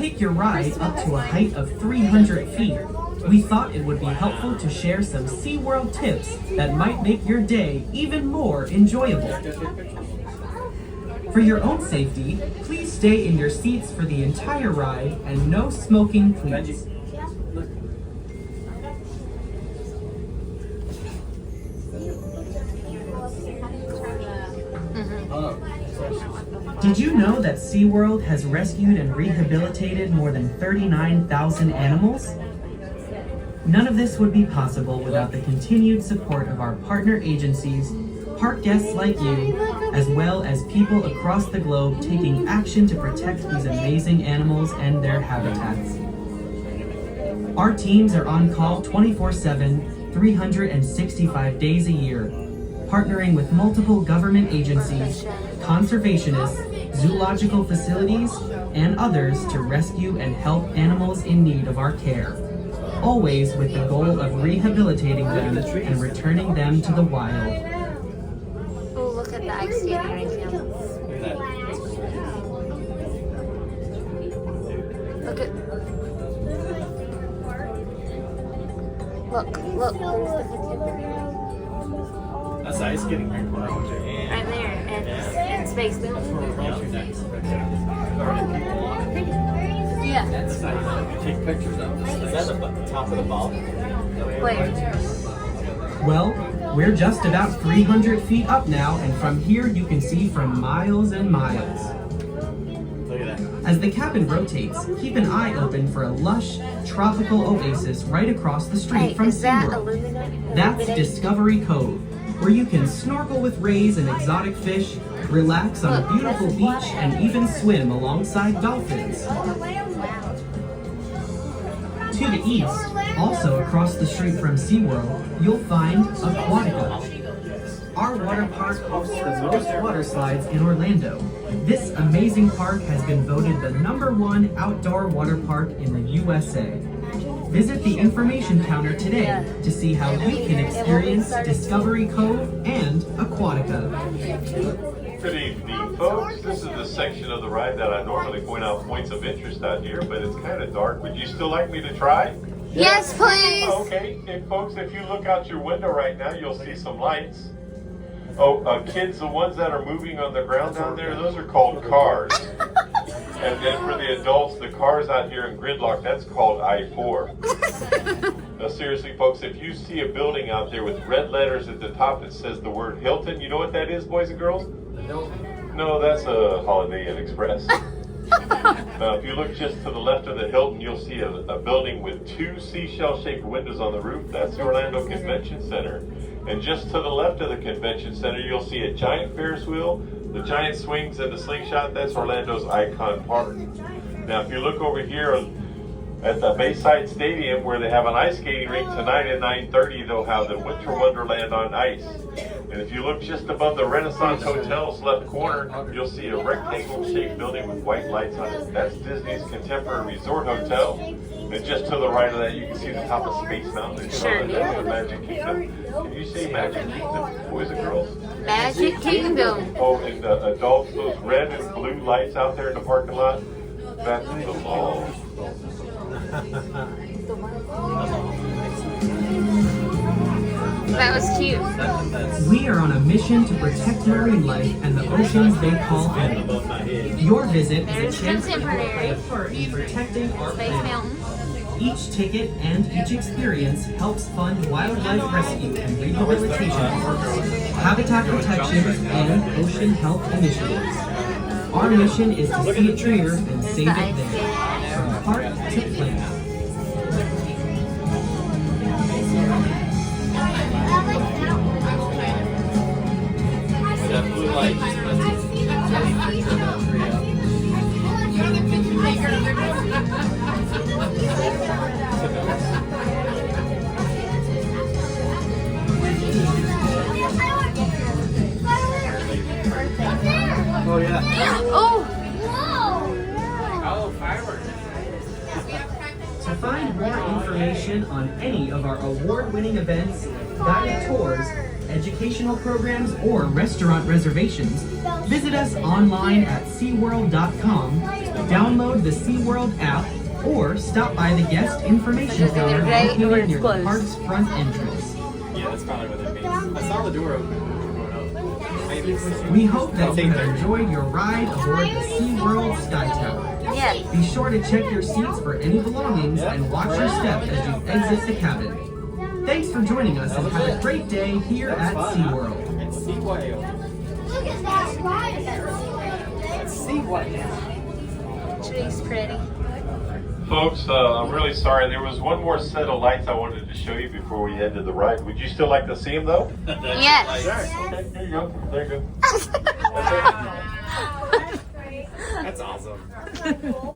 take your ride up to a height of 300 feet, we thought it would be helpful to share some SeaWorld tips that might make your day even more enjoyable. For your own safety, please stay in your seats for the entire ride and no smoking, please. Did you know that SeaWorld has rescued and rehabilitated more than 39,000 animals? None of this would be possible without the continued support of our partner agencies, park guests like you, as well as people across the globe taking action to protect these amazing animals and their habitats. Our teams are on call 24/7, 365 days a year, partnering with multiple government agencies, conservationists, zoological facilities, and others to rescue and help animals in need of our care, always with the goal of rehabilitating them and returning them to the wild. Oh, look at the ice skating rink now. Look at... Look. That's ice skating rink. Right there, and Space Mountain. Yeah. That's how you take pictures of. Is that the top of the ball? Wait. Well, we're just about 300 feet up now, and from here you can see from miles and miles. Look at that. As the cabin rotates, keep an eye open for a lush, tropical oasis right across the street Hey, from is that SeaWorld. illuminated? That's Discovery Cove, where you can snorkel with rays and exotic fish, relax on a beautiful beach, and even swim alongside dolphins. To the east, also across the street from SeaWorld, you'll find Aquatica. Our water park hosts the most water slides in Orlando. This amazing park has been voted the #1 outdoor water park in the USA. Visit the information counter today to see how you can experience Discovery Cove and Aquatica. Good evening, folks. This is the section of the ride that I normally point out points of interest out here, but it's kind of dark. Would you still like me to try? Yes, please. Okay, and folks, if you look out your window right now, you'll see some lights. Oh, kids, the ones that are moving on the ground down there, those are called cars. And then for the adults, the cars out here in gridlock, that's called I-4. Now seriously, folks, if you see a building out there with red letters at the top that says the word Hilton, you know what that is, boys and girls? No, that's a Holiday Inn Express. Now, if you look just to the left of the Hilton, you'll see a building with 2 seashell-shaped windows on the roof. That's the Orlando Convention Center. And just to the left of the Convention Center, you'll see a giant Ferris wheel, the giant swings, and the slingshot. That's Orlando's Icon Park. Now, if you look over here at the Bayside Stadium, where they have an ice skating rink tonight at 9:30, they'll have the Winter Wonderland on ice. And if you look just above the Renaissance Hotel's left corner, you'll see a rectangle-shaped building with white lights on it. That's Disney's Contemporary Resort Hotel. And just to the right of that, you can see the top of Space Mountain. Sure. That's the Magic Kingdom. Can you say Magic Kingdom, boys and girls? Magic Kingdom. Oh, and the adults, those red and blue lights out there in the parking lot, that's the mall. That was cute. We are on a mission to protect marine life and the oceans they call home. Your visit is There's a chance to play Contemporary. a part in protecting our Space planet. Mountain. Each ticket and each experience helps fund wildlife rescue and rehabilitation efforts, habitat protection, and ocean health initiatives. Our mission is to see it here and save it there, from park to planet. That blue light just lets you take a picture of that tree up. Oh yeah. Oh! Oh, fireworks. To find more information on any of our award-winning events, guided tours, educational programs, or restaurant reservations, visit us online at SeaWorld.com Download the SeaWorld app or stop by the guest information It's either counter right or located it's near the closed. park's front entrance. Yeah, that's probably what that means. I saw the door open when we were going up. Maybe it's still We hope that you Take have 30. enjoyed your ride aboard the SeaWorld Skytower. Yeah. Be sure to check your seats for any belongings and watch your step as you exit the cabin. Thanks for joining us and have a great day here at SeaWorld. It's sea whale. Look at that ride. It's sea whale. Tree's pretty. Folks, I'm really sorry. There was one more set of lights I wanted to show you before we ended the ride. Would you still like to see them, though? Yes. Okay, there you go. There you go. That's awesome.